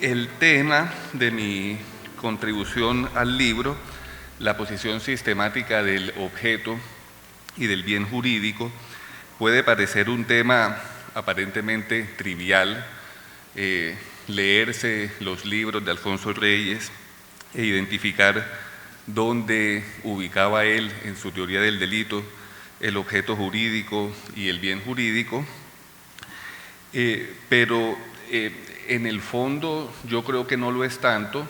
El tema de mi contribución al libro, la posición sistemática del objeto y del bien jurídico, puede parecer un tema aparentemente trivial. Leerse los libros de Alfonso Reyes e identificar dónde ubicaba él en su teoría del delito el objeto jurídico y el bien jurídico, pero en el fondo yo creo que no lo es tanto.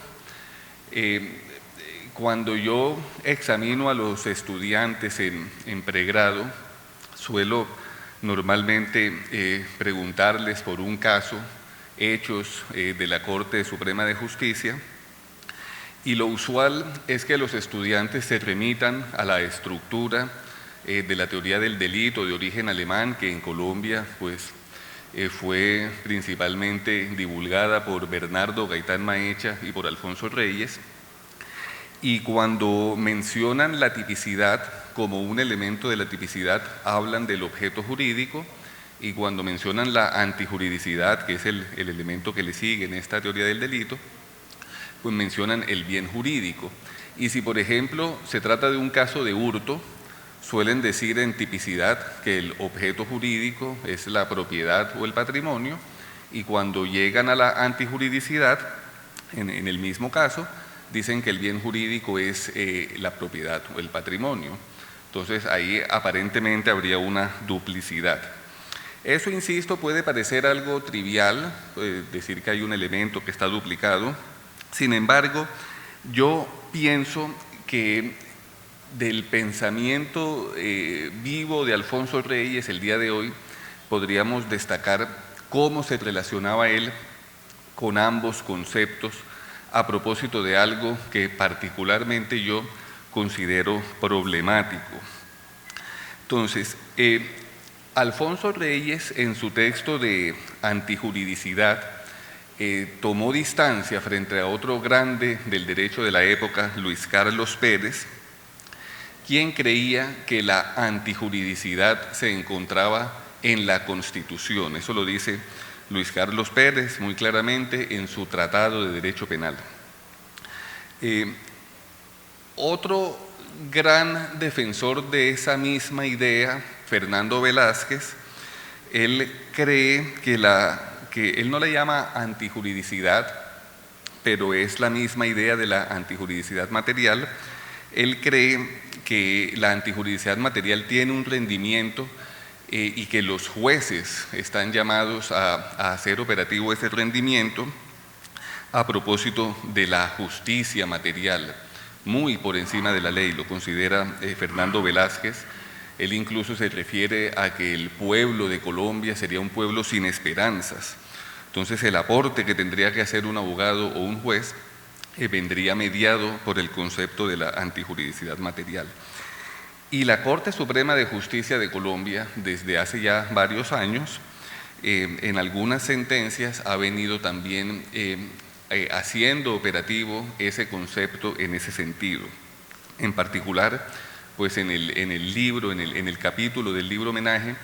Cuando yo examino a los estudiantes en pregrado, suelo normalmente preguntarles por un caso, hechos de la Corte Suprema de Justicia, y lo usual es que los estudiantes se remitan a la estructura de la teoría del delito de origen alemán, que en Colombia pues, fue principalmente divulgada por Bernardo Gaitán Maecha y por Alfonso Reyes, y cuando mencionan la tipicidad como un elemento de la tipicidad, hablan del objeto jurídico, y cuando mencionan la antijuridicidad, que es el elemento que le sigue en esta teoría del delito, pues mencionan el bien jurídico. Y si, por ejemplo, se trata de un caso de hurto, suelen decir en tipicidad que el objeto jurídico es la propiedad o el patrimonio, y cuando llegan a la antijuridicidad, en el mismo caso, dicen que el bien jurídico es la propiedad o el patrimonio. Entonces, ahí aparentemente habría una duplicidad. Eso, insisto, puede parecer algo trivial, decir que hay un elemento que está duplicado. Sin embargo, yo pienso que del pensamiento vivo de Alfonso Reyes el día de hoy, podríamos destacar cómo se relacionaba él con ambos conceptos a propósito de algo que particularmente yo considero problemático. Entonces, Alfonso Reyes, en su texto de antijuridicidad, tomó distancia frente a otro grande del derecho de la época, Luis Carlos Pérez, quien creía que la antijuridicidad se encontraba en la Constitución. Eso lo dice Luis Carlos Pérez muy claramente en su Tratado de Derecho Penal. Otro gran defensor de esa misma idea, Fernando Velázquez, él cree que él no le llama antijuridicidad, pero es la misma idea de la antijuridicidad material. Él cree que la antijuridicidad material tiene un rendimiento y que los jueces están llamados a hacer operativo ese rendimiento a propósito de la justicia material, muy por encima de la ley, lo considera Fernando Velázquez. Él incluso se refiere a que el pueblo de Colombia sería un pueblo sin esperanzas. Entonces el aporte que tendría que hacer un abogado o un juez vendría mediado por el concepto de la antijuridicidad material. Y la Corte Suprema de Justicia de Colombia, desde hace ya varios años, en algunas sentencias ha venido también haciendo operativo ese concepto en ese sentido. En particular, pues en el libro, en el capítulo del libro Homenaje,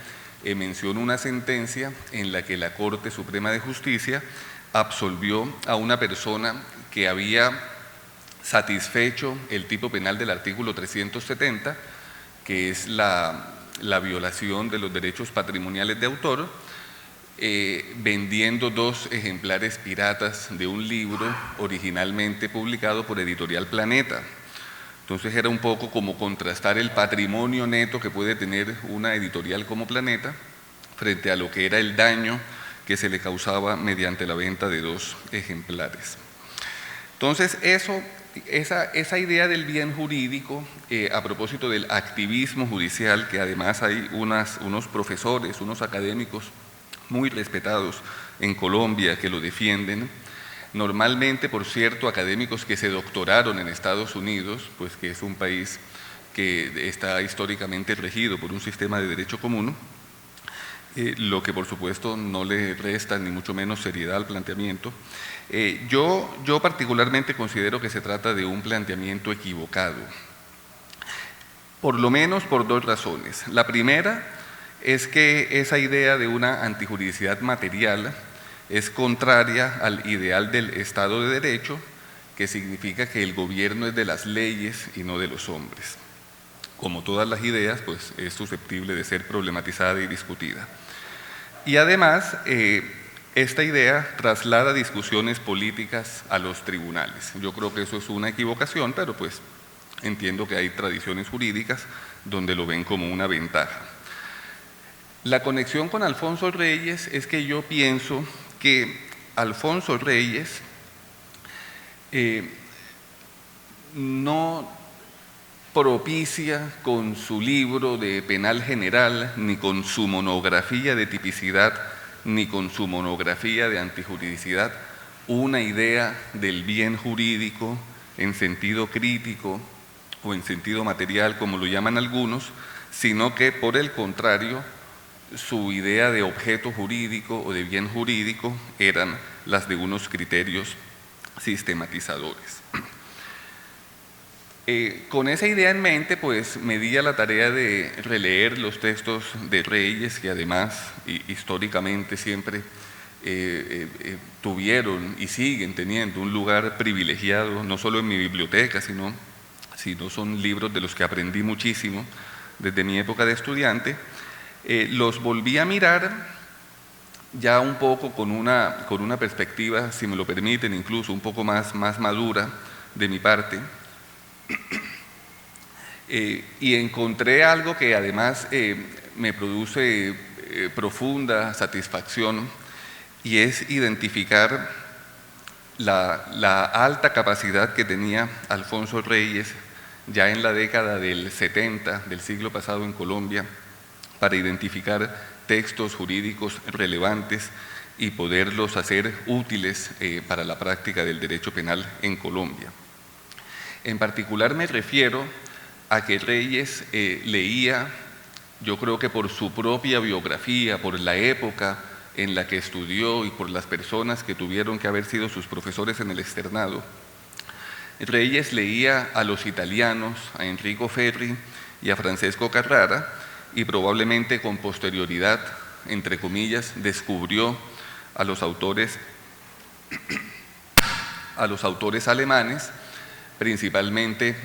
menciona una sentencia en la que la Corte Suprema de Justicia absolvió a una persona que había satisfecho el tipo penal del artículo 370, que es la violación de los derechos patrimoniales de autor, vendiendo 2 ejemplares piratas de un libro originalmente publicado por Editorial Planeta. Entonces era un poco como contrastar el patrimonio neto que puede tener una editorial como Planeta frente a lo que era el daño que se le causaba mediante la venta de 2 ejemplares. Entonces esa idea del bien jurídico, a propósito del activismo judicial, que además hay unos profesores, unos académicos muy respetados en Colombia que lo defienden, normalmente, por cierto, académicos que se doctoraron en Estados Unidos, pues que es un país que está históricamente regido por un sistema de derecho común, lo que por supuesto no le resta ni mucho menos seriedad al planteamiento. Yo particularmente considero que se trata de un planteamiento equivocado, por lo menos por 2 razones. La primera es que esa idea de una antijuridicidad material es contraria al ideal del Estado de Derecho, que significa que el gobierno es de las leyes y no de los hombres. Como todas las ideas, pues es susceptible de ser problematizada y discutida. Y además, esta idea traslada discusiones políticas a los tribunales. Yo creo que eso es una equivocación, pero pues entiendo que hay tradiciones jurídicas donde lo ven como una ventaja. La conexión con Alfonso Reyes es que yo pienso que Alfonso Reyes no propicia con su libro de penal general, ni con su monografía de tipicidad, ni con su monografía de antijuridicidad, una idea del bien jurídico en sentido crítico o en sentido material, como lo llaman algunos, sino que por el contrario, su idea de objeto jurídico o de bien jurídico eran las de unos criterios sistematizadores. Con esa idea en mente, pues me di a la tarea de releer los textos de Reyes, que además históricamente siempre tuvieron y siguen teniendo un lugar privilegiado, no solo en mi biblioteca, sino son libros de los que aprendí muchísimo desde mi época de estudiante. Los volví a mirar ya un poco con una perspectiva, si me lo permiten, incluso un poco más madura de mi parte, y encontré algo que además me produce profunda satisfacción, y es identificar la alta capacidad que tenía Alfonso Reyes ya en la década del 70 del siglo pasado en Colombia para identificar textos jurídicos relevantes y poderlos hacer útiles para la práctica del derecho penal en Colombia. En particular me refiero a que Reyes leía, yo creo que por su propia biografía, por la época en la que estudió y por las personas que tuvieron que haber sido sus profesores en el externado, Reyes leía a los italianos, a Enrico Ferri y a Francesco Carrara, y probablemente con posterioridad, entre comillas, descubrió a los autores alemanes, principalmente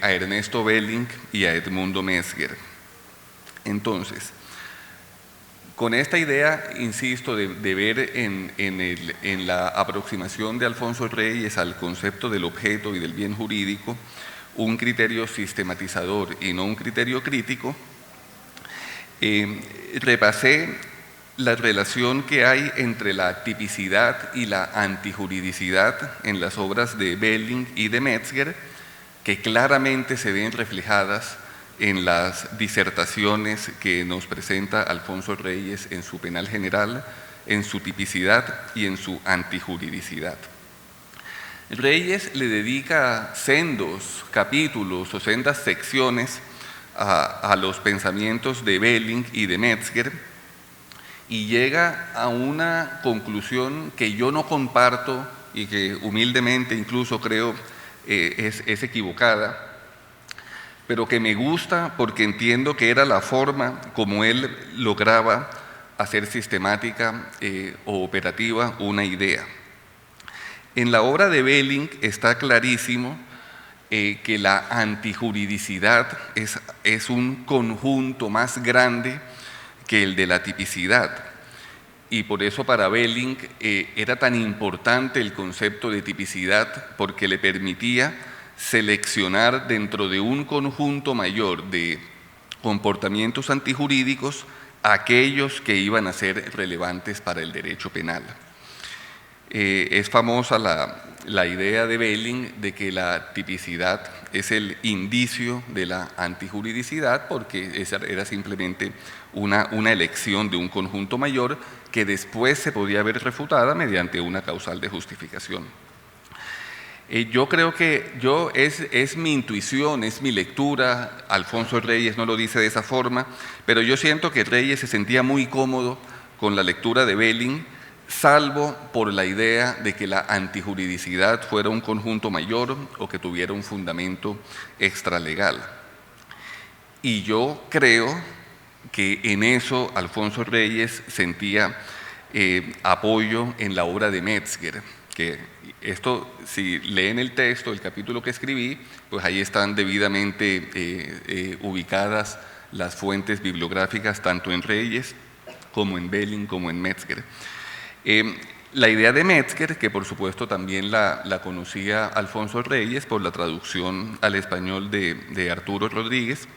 a Ernesto Belling y a Edmundo Mesger. Entonces, con esta idea, insisto, de ver en la aproximación de Alfonso Reyes al concepto del objeto y del bien jurídico un criterio sistematizador y no un criterio crítico, repasé la relación que hay entre la tipicidad y la antijuridicidad en las obras de Belling y de Metzger, que claramente se ven reflejadas en las disertaciones que nos presenta Alfonso Reyes en su penal general, en su tipicidad y en su antijuridicidad. Reyes le dedica sendos capítulos o sendas secciones a los pensamientos de Belling y de Metzger, y llega a una conclusión que yo no comparto y que humildemente incluso creo es equivocada, pero que me gusta porque entiendo que era la forma como él lograba hacer sistemática o operativa una idea. En la obra de Belling está clarísimo que la antijuridicidad es un conjunto más grande que el de la tipicidad, y por eso para Belling era tan importante el concepto de tipicidad, porque le permitía seleccionar dentro de un conjunto mayor de comportamientos antijurídicos aquellos que iban a ser relevantes para el derecho penal. Es famosa la idea de Belling de que la tipicidad es el indicio de la antijuridicidad, porque esa era simplemente una elección de un conjunto mayor que después se podía ver refutada mediante una causal de justificación. Yo creo que es mi intuición, es mi lectura. Alfonso Reyes no lo dice de esa forma, pero yo siento que Reyes se sentía muy cómodo con la lectura de Belling, salvo por la idea de que la antijuridicidad fuera un conjunto mayor o que tuviera un fundamento extralegal. Y yo creo que en eso Alfonso Reyes sentía apoyo en la obra de Metzger, que esto, si leen el texto, el capítulo que escribí, pues ahí están debidamente ubicadas las fuentes bibliográficas, tanto en Reyes como en Belling, como en Metzger. La idea de Metzger, que por supuesto también la conocía Alfonso Reyes por la traducción al español de Arturo Rodríguez,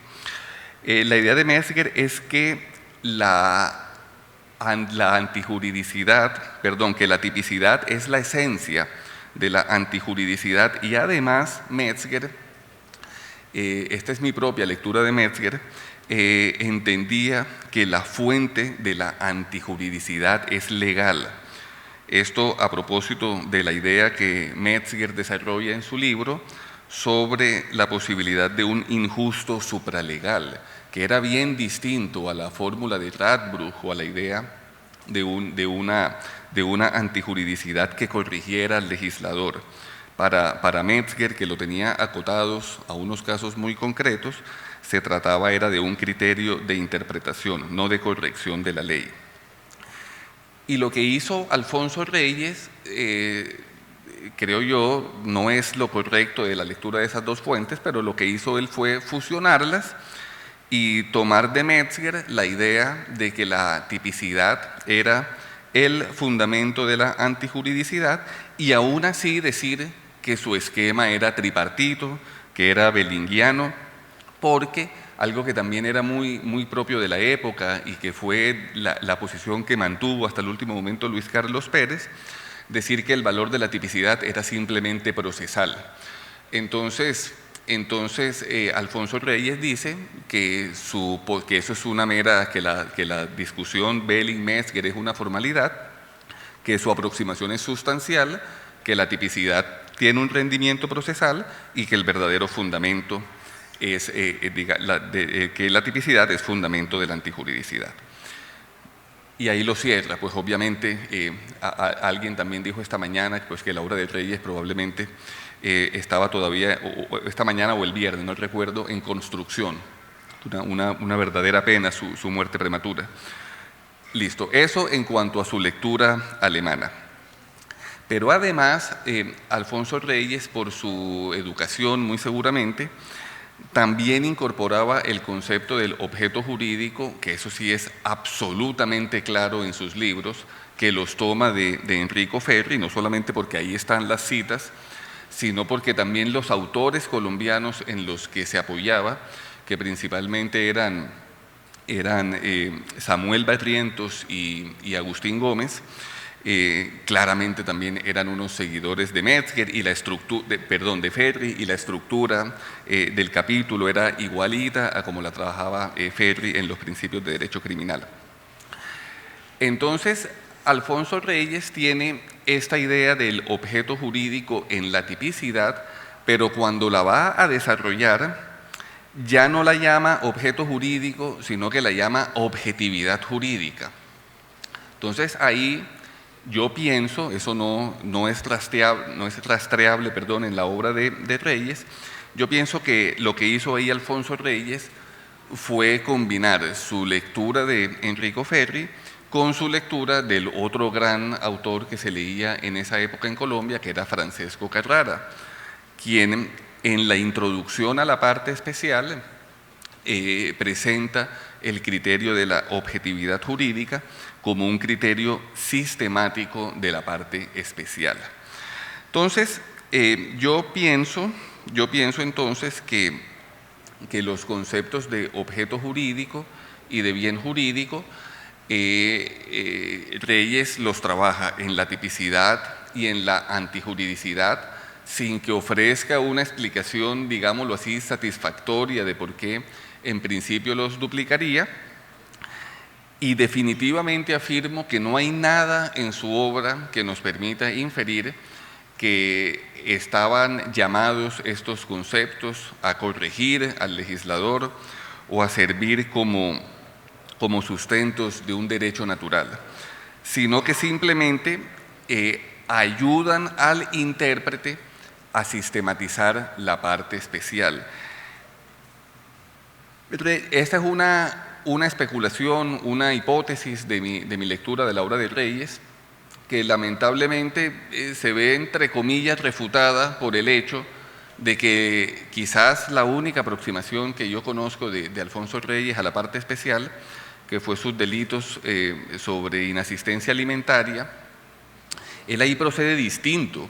la idea de Metzger es que la antijuridicidad, perdón, que la tipicidad es la esencia de la antijuridicidad, y además Metzger, esta es mi propia lectura de Metzger, entendía que la fuente de la antijuridicidad es legal. Esto a propósito de la idea que Metzger desarrolla en su libro sobre la posibilidad de un injusto supralegal, que era bien distinto a la fórmula de Radbruch o a la idea de una antijuridicidad que corrigiera al legislador. Para Metzger, que lo tenía acotados a unos casos muy concretos, se trataba era de un criterio de interpretación, no de corrección de la ley. Y lo que hizo Alfonso Reyes, creo yo, no es lo correcto de la lectura de esas dos fuentes, pero lo que hizo él fue fusionarlas y tomar de Metzger la idea de que la tipicidad era el fundamento de la antijuridicidad, y aún así decir que su esquema era tripartito, que era bellingiano, porque algo que también era muy propio de la época y que fue la posición que mantuvo hasta el último momento Luis Carlos Pérez, decir que el valor de la tipicidad era simplemente procesal. Entonces Alfonso Reyes dice que eso es una mera, que la discusión Belling-Metzger es una formalidad, que su aproximación es sustancial, que la tipicidad tiene un rendimiento procesal y que el verdadero fundamento es que la tipicidad es fundamento de la antijuridicidad. Y ahí lo cierra, pues obviamente alguien también dijo esta mañana pues, que la obra de Reyes probablemente estaba todavía, esta mañana o el viernes, no recuerdo, en construcción. Una verdadera pena su muerte prematura. Listo, eso en cuanto a su lectura alemana. Pero además, Alfonso Reyes, por su educación muy seguramente, también incorporaba el concepto del objeto jurídico, que eso sí es absolutamente claro en sus libros, que los toma de Enrico Ferri, no solamente porque ahí están las citas, sino porque también los autores colombianos en los que se apoyaba, que principalmente eran Samuel Barrientos y Agustín Gómez, claramente también eran unos seguidores de Metzger y de Ferri, y la estructura del capítulo era igualita a como la trabajaba Ferri en los principios de derecho criminal. Entonces, Alfonso Reyes tiene esta idea del objeto jurídico en la tipicidad, pero cuando la va a desarrollar, ya no la llama objeto jurídico, sino que la llama objetividad jurídica. Entonces, ahí yo pienso, eso no es rastreable en la obra de Reyes, yo pienso que lo que hizo ahí Alfonso Reyes fue combinar su lectura de Enrico Ferri con su lectura del otro gran autor que se leía en esa época en Colombia, que era Francesco Carrara, quien en la introducción a la parte especial presenta el criterio de la objetividad jurídica como un criterio sistemático de la parte especial. Entonces, yo pienso entonces que los conceptos de objeto jurídico y de bien jurídico, Reyes los trabaja en la tipicidad y en la antijuridicidad, sin que ofrezca una explicación, digámoslo así, satisfactoria de por qué en principio los duplicaría. Y definitivamente afirmo que no hay nada en su obra que nos permita inferir que estaban llamados estos conceptos a corregir al legislador o a servir como sustentos de un derecho natural, sino que simplemente ayudan al intérprete a sistematizar la parte especial. Esta es una una especulación, una hipótesis de mi lectura de la obra de Reyes, que lamentablemente se ve entre comillas refutada por el hecho de que quizás la única aproximación que yo conozco de Alfonso Reyes a la parte especial, que fue sus delitos sobre inasistencia alimentaria, él ahí procede distinto.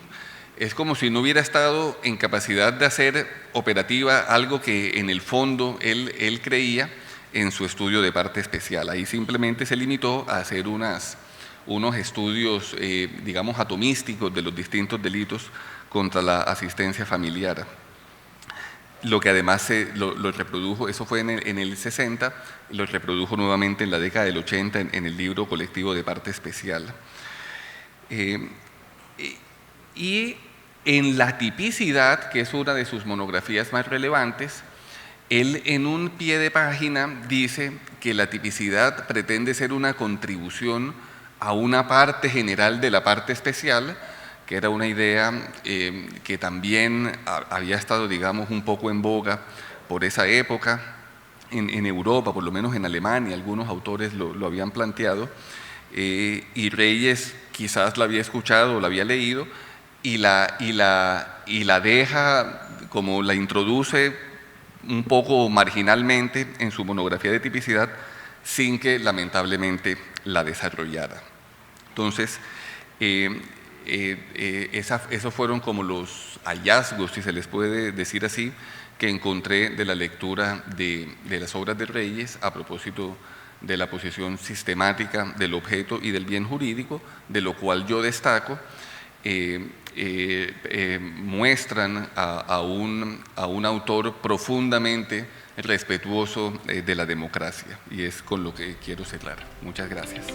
Es como si no hubiera estado en capacidad de hacer operativa algo que en el fondo él creía en su estudio de parte especial. Ahí simplemente se limitó a hacer unos estudios, digamos, atomísticos de los distintos delitos contra la asistencia familiar. Lo que además lo reprodujo, eso fue en el 60, lo reprodujo nuevamente en la década del 80 en el libro colectivo de parte especial. Y en La tipicidad, que es una de sus monografías más relevantes, él en un pie de página dice que la tipicidad pretende ser una contribución a una parte general de la parte especial, que era una idea que también había estado, digamos, un poco en boga por esa época, en Europa, por lo menos en Alemania, algunos autores lo habían planteado, y Reyes quizás la había escuchado o la había leído, y la deja, como la introduce un poco marginalmente en su monografía de tipicidad, sin que lamentablemente la desarrollara. Entonces, esos fueron como los hallazgos, si se les puede decir así, que encontré de la lectura de las obras de Reyes a propósito de la posición sistemática del objeto y del bien jurídico, de lo cual yo destaco, muestran a un autor profundamente respetuoso de la democracia, y es con lo que quiero cerrar. Muchas gracias.